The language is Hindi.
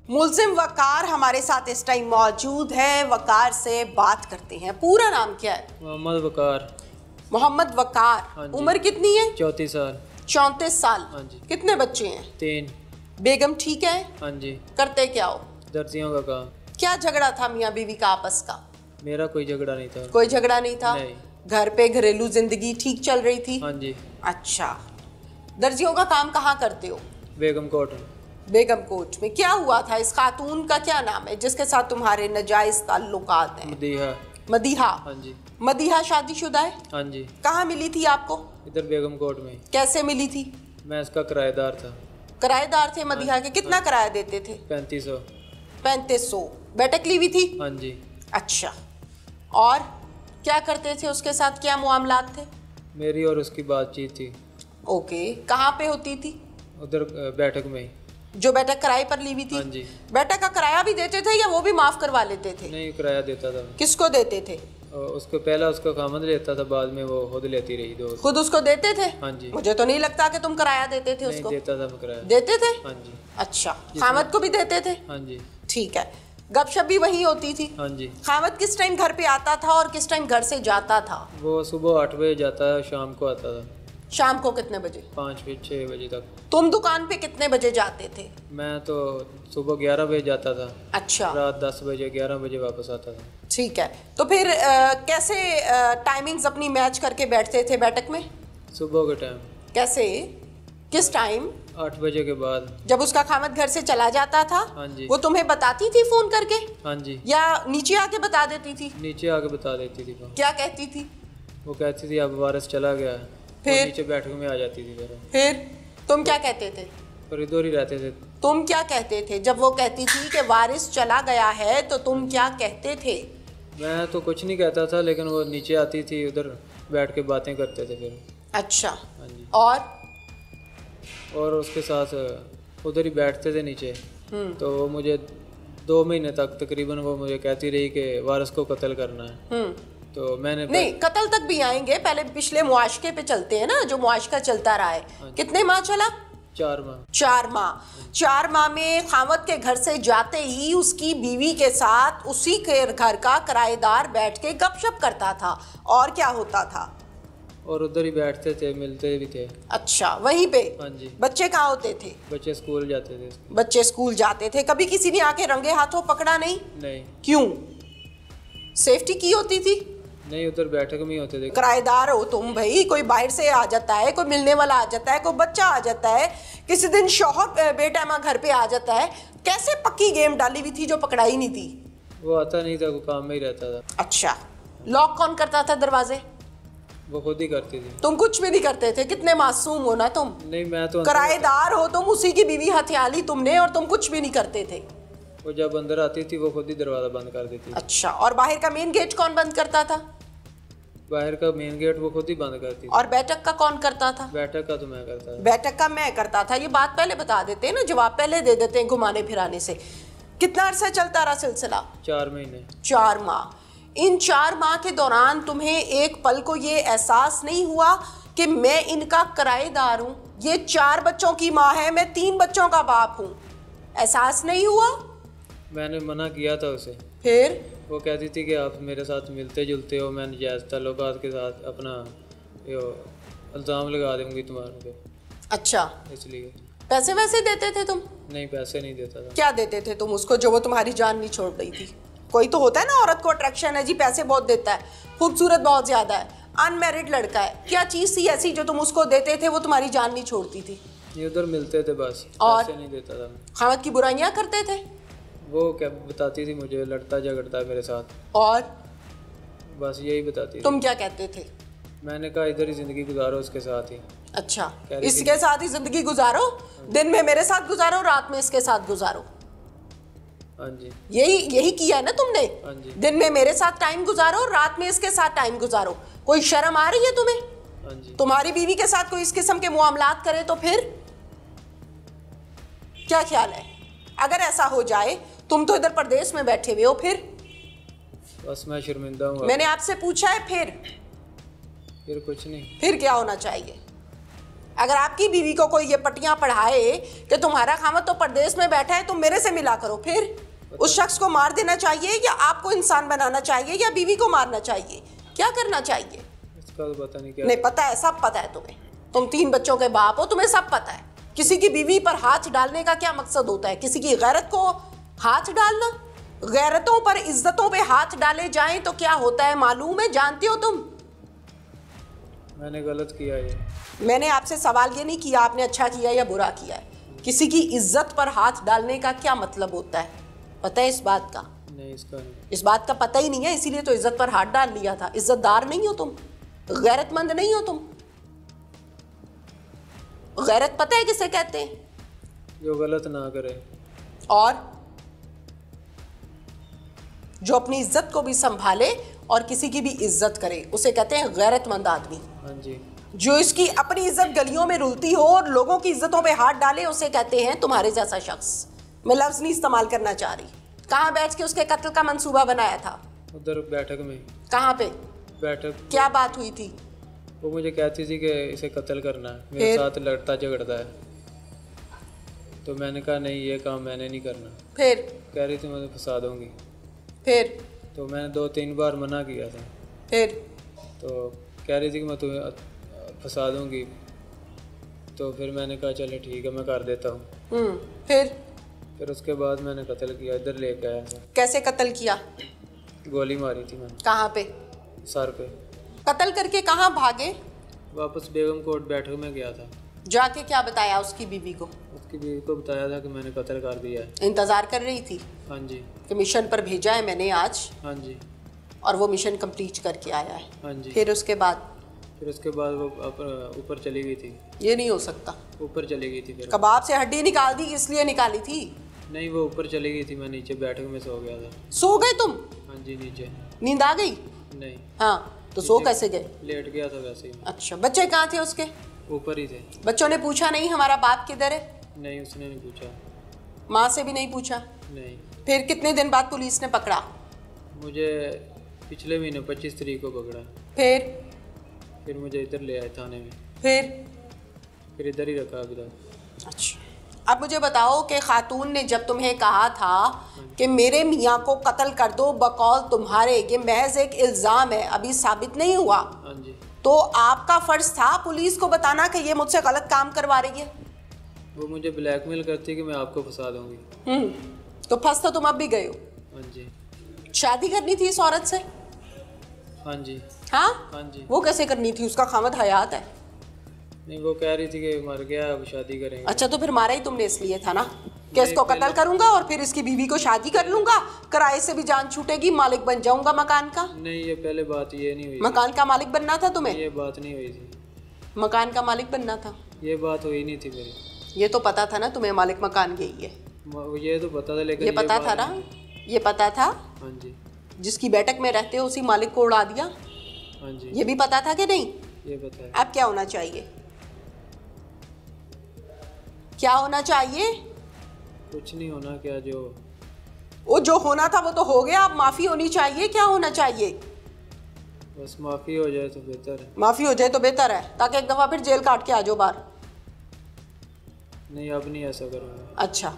मुल्जिम वकार हमारे साथ इस टाइम मौजूद है। वकार से बात करते हैं। पूरा नाम क्या है? मोहम्मद वकार। मोहम्मद वकार। उम्र कितनी है? 34 साल। 34 साल। हाँ जी। कितने बच्चे हैं? 3। बेगम ठीक है? हाँ जी। करते क्या हो? दर्जियों का काम। क्या झगड़ा था मियाँ बीवी का आपस का? मेरा कोई झगड़ा नहीं था। कोई झगड़ा नहीं था? नहीं। घर पे घरेलू जिंदगी ठीक चल रही थी? हाँ जी। अच्छा, दर्जियों का काम कहाँ करते हो? बेगम कोट में। बेगम कोट में। क्या हुआ था? इस खातून का क्या नाम है जिसके साथ तुम्हारे नाजायज ताल्लुकात हैं? मदीहा। मदीहा। हाँ जी। मदीहा शादीशुदा है? हाँ जी। कहाँ मिली थी आपको? इधर बेगम कोट में। कैसे मिली थी? मैं इसका किराएदार था। किराएदार थे मदीहा के? कितना किराया देते थे? 3500। 3500। बैठक ली हुई थी? हाँ जी। अच्छा, और क्या करते थे उसके साथ? क्या मामलात थे? मेरी और उसकी बातचीत थी। ओके, कहाँ पे होती थी? उधर बैठक में ही। जो बैठक किराए पर ली हुई थी? हाँ जी। बैठक का किराया भी देते थे या वो भी माफ करवा लेते थे? नहीं, किराया देता था। किसको देते थे? और उसको पहला उसका खामद लेता था, बाद में वो खुद लेती रही। दो खुद उसको देते थे? हाँ जी। मुझे तो नहीं लगता कि तुम किराया देते थे नहीं उसको। देता था मैं किराया। देते थे? हाँ जी। अच्छा, खामद को भी देते थे? हाँ जी। ठीक है। गपशप भी वही होती थी? हाँ जी। खामद किस टाइम घर पे आता था और किस टाइम घर से जाता था? वो सुबह 8 बजे जाता है, शाम को आता था शाम को कितने बजे? 5-6 बजे तक। तुम दुकान पे कितने बजे जाते थे? मैं तो सुबह 11 बजे जाता था। अच्छा। रात 10 बजे 11 बजे वापस आता था। ठीक है, तो फिर कैसे टाइमिंग्स अपनी मैच करके बैठते थे बैठक में? सुबह के टाइम। कैसे? किस टाइम? 8 बजे के बाद। जब उसका खामद घर से चला जाता था? हाँ जी। वो तुम्हें बताती थी फोन करके? हाँ जी। या नीचे आके बता देती थी? नीचे आके बता देती थी वो। क्या कहती थी? वो कहती थी अब वारिस चला गया है। फिर? वो नीचे बैठक में आ जाती थी। फिर तुम क्या कहते थे? फिर इधर ही रहते थे। तुम क्या कहते थे जब वो कहती थी कि वारिस चला गया है? तो तुम क्या कहते थे? मैं तो कुछ नहीं कहता था, लेकिन वो नीचे आती थी, उधर बैठ के बातें करते थे फिर। अच्छा। हाँ जी। और उसके साथ उधर ही बैठते थे नीचे। तो वो मुझे 2 महीने तक तकरीबन वो मुझे कहती रही कि वारिस को कत्ल करना है। तो मैंने नहीं, कत्ल तक भी आएंगे, पहले पिछले मुआशके पे चलते हैं ना, जो मुआशका चलता रहा है। कितने माह चला? 4 माह। 4 माह। 4 माह में खामद के घर से जाते ही उसकी बीवी के साथ उसी के घर का किराएदार बैठ के गपशप करता था। और क्या होता था? और उधर ही बैठते थे, मिलते भी थे। अच्छा, वहीं पे? हाँ जी। बच्चे कहाँ होते थे? बच्चे स्कूल जाते थे। बच्चे स्कूल जाते थे। कभी किसी ने आके रंगे हाथों पकड़ा नहीं? नहीं। क्यों? सेफ्टी की होती थी? नहीं, उधर बैठक में ही होते थे। किराएदार हो तुम भाई, कोई बाहर से आ जाता है, कोई मिलने वाला आ जाता है, कोई बच्चा आ जाता है, किसी दिन शौहर बेटा घर पे आ जाता है। कैसे पक्की गेम डाली हुई थी जो पकड़ाई नहीं थी? वो आता नहीं था, वो काम में ही रहता था। अच्छा, लॉक कौन करता था दरवाजे? वो खुद ही करती थी। तुम कुछ भी नहीं करते थे? कितने मासूम हो ना तुम। नहीं, मैं तो किराएदार हो तुम, उसी की बीवी हथियाली तुमने, और तुम कुछ भी नहीं करते थे। वो जब अंदर आती थी वो खुद ही दरवाजा बंद कर देती। अच्छा, और बाहर का मेन गेट कौन बंद करता था? बाहर का मेन गेट वो खुद ही बंद करती थी। और बैठक का कौन करता था? बैठक का तो मैं करता था। बैठक का मैं करता था। ये बात पहले बता देते हैं ना, जवाब पहले दे देते हैं घुमाने फिराने से। कितना अरसा चलता रहा सिलसिला? 4 महीने। 4 माह। इन 4 माह के दौरान तुम्हें एक पल को ये एहसास नहीं हुआ कि मैं इनका किराएदार हूँ? ये 4 बच्चों की माँ है, मैं 3 बच्चों का बाप हूँ। एहसास नहीं हुआ? मैंने मना किया था उसे। फिर? वो कहती थी कि आप मेरे साथ मिलते जुलते हो, मैं नाजायज़ ताल्लुकात के साथ अपना इल्ज़ाम लगा दूंगी तुम्हारे पे। अच्छा, इसलिए। पैसे वैसे देते थे तुम? नहीं, पैसे नहीं देता था। क्या देते थे तुम उसको जो वो तुम्हारी जान नहीं छोड़ रही थी? कोई तो होता है ना, औरत को अट्रैक्शन है जी, पैसे बहुत देता है, खूबसूरत बहुत ज्यादा है, अनमैरिड लड़का है, क्या चीज थी ऐसी जो तुम उसको देते थे वो तुम्हारी जान नहीं छोड़ती थी? ये उधर मिलते थे बस, और पैसे नहीं देता था। खामद की बुराइयां करते थे? वो क्या बताती थी मुझे, लड़ता झगड़ता है मेरे साथ, और बस यही बताती थी। तुम क्या कहते थे? मैंने कहा इधर ही जिंदगी गुजारो उसके साथ ही। अच्छा, इसके साथ ही जिंदगी गुजारो, दिन में मेरे साथ गुजारो, रात में इसके साथ गुजारो। हाँ जी। यही किया है ना तुमने? हाँ जी। दिन में मेरे साथ टाइम गुजारो, रात में इसके साथ टाइम गुजारो। कोई शर्म आ रही है तुम्हें? हाँ जी। तुम्हारी बीवी के साथ कोई इस किस्म के मुआमलात करे तो फिर क्या ख्याल है? अगर ऐसा हो जाए, तुम तो इधर प्रदेश में बैठे हुए हो, फिर? बस मैं शर्मिंदा हूँ। मैंने आपसे पूछा है, फिर कुछ नहीं। फिर क्या होना चाहिए? अगर आपकी बीवी को कोई ये पट्टियां पढ़ाए कि तुम्हारा खामद तो परदेश में बैठा है, तुम मेरे से मिला करो, फिर उस शख्स को मार देना चाहिए या आपको इंसान बनाना चाहिए या बीवी को मारना चाहिए? क्या करना चाहिए? इसका तो पता नहीं क्या। नहीं पता है, सब पता है तुम्हें। तुम 3 बच्चों के बाप हो, तुम्हें सब पता है। किसी की बीवी पर हाथ डालने का क्या मकसद होता है? किसी की गैरत को हाथ डालना? गैरतों पर, इज्जतों पे हाथ डाले जाएं तो क्या होता है मालूम है? जानती हो तुम? मैंने गलत किया ये। मैंने आपसे सवाल ये नहीं किया आपने अच्छा किया या बुरा किया है। किसी की इज्जत पर हाथ डालने का क्या मतलब होता है? पता है इस बात का? नहीं, इसका नहीं। इस बात का पता ही नहीं है, इसीलिए तो इज्जत पर हाथ डाल लिया था। इज्जतदार नहीं हो तुम, गैरतमंद नहीं हो तुम। गैरत पता है किसे कहते हैं? जो गलत ना करे और जो अपनी इज्जत को भी संभाले और किसी की भी इज्जत करे, उसे कहते हैं गैरतमंद आदमी। हाँ जी। जो इसकी अपनी इज्जत गलियों में रुलती हो और लोगों की इज्जतों पे हाथ डाले, उसे कहते हैं तुम्हारे जैसा शख्स। मैं लफ्ज नहीं इस्तेमाल करना चाह रही। कहाँ बैठ के उसके कत्ल का मंसूबा बनाया था? उधर बैठक में। कहाँ पे बैठक? क्या बात हुई थी? वो मुझे कहती थी कि इसे कत्ल करना है, मेरे साथ लड़ता झगड़ता है। तो मैंने कहा नहीं, ये काम मैंने नहीं करना। फिर कह रही थी मैं फंसा दूंगी। फिर तो मैंने 2-3 बार मना किया था। फिर तो कह रही थी कि मैं तुम्हें फंसा दूंगी। तो फिर मैंने कहा चलो ठीक है, मैं कर देता हूँ। फिर उसके बाद मैंने कत्ल किया, इधर लेके आया था। कैसे कत्ल किया? गोली मारी थी मैंने। कहाँ पे? सर पे। कत्ल करके कहाँ भागे? वापस बेगम कोट बैठक में गया था। जाके क्या बताया उसकी बीवी को? उसकी बीवी को बताया था कि मैंने कत्ल कर दिया है। इंतजार कर रही थी? हाँ जी। कि मिशन पर भेजा है मैंने आज। हाँ जी। और वो मिशन कंप्लीट करके आया है। हाँ जी। फिर उसके बाद वो ऊपर चली गई थी। ये नहीं हो सकता। ऊपर चली गई थी। फिर कबाब से हड्डी निकाल दी, इसलिए निकाली थी? नहीं, वो ऊपर चली गई थी, मैं नीचे बैठक में सो गया था। सो गए तुम? हाँ जी, नीचे। नींद आ गई? नहीं। हाँ, तो सो कैसे गए? लेट गया था वैसे ही। अच्छा, बच्चे कहाँ थे उसके? ऊपर ही थे। बच्चों ने पूछा नहीं हमारा बाप किधर है? नहीं, उसने नहीं पूछा। माँ से भी नहीं पूछा? नहीं। फिर कितने दिन बाद पुलिस ने पकड़ा? मुझे पिछले महीने 25 तारीख को पकड़ा। फिर मुझे इधर ले आए थाने में। फिर इधर ही रखा अभी तक। अच्छा, अब मुझे बताओ कि खातून ने जब तुम्हें कहा था कि मेरे मियाँ को कत्ल कर दो बकौल तुम्हारे, ये महज एक इल्ज़ाम है, अभी साबित नहीं हुआ, हाँ जी, तो आपका फ़र्ज़ था पुलिस को बताना कि ये मुझसे गलत काम करवा रही है? वो मुझे ब्लैकमेल करती है कि मैं आपको फंसा दूंगी। तो फंस तो तुम अब भी गए हो। हाँ जी। शादी करनी थी इस औरत से? हाँ जी। हाँ? हाँ जी। वो कैसे करनी थी? उसका खामद हयात है। नहीं, वो कह रही थी कि मर गया, अब शादी करेंगे। अच्छा, तो फिर मारा ही तुमने इसलिए था ना कि इसको कत्ल करूंगा और फिर इसकी बीवी को शादी कर लूंगा, किराए से भी जान छूटेगी, मालिक बन जाऊंगा मकान का। नहीं, ये पहले बात ये नहीं हुई। मकान का मालिक बनना था तुम्हें? ये बात नहीं हुई थी। मकान का मालिक बनना था? ये बात हुई नहीं थी मेरी। ये तो पता था ना तुम्हें मालिक मकान यही है? ये तो पता था, लेकिन ये पता था ना? ये पता था? हाँ जी। जिसकी बैठक में रहते हो उसी मालिक को उड़ा दिया? हाँ जी। ये भी पता था कि नहीं? ये पता है। अब क्या होना चाहिए? क्या होना चाहिए? कुछ नहीं होना, क्या जो होना था वो तो हो गया, अब माफी होनी चाहिए। क्या होना चाहिए? बस माफी हो जाए तो बेहतर है। माफी हो जाए तो बेहतर है, ताकि एक दफा फिर जेल काट के आ जाओ बाहर। नहीं, अब नहीं ऐसा करूँगा। अच्छा,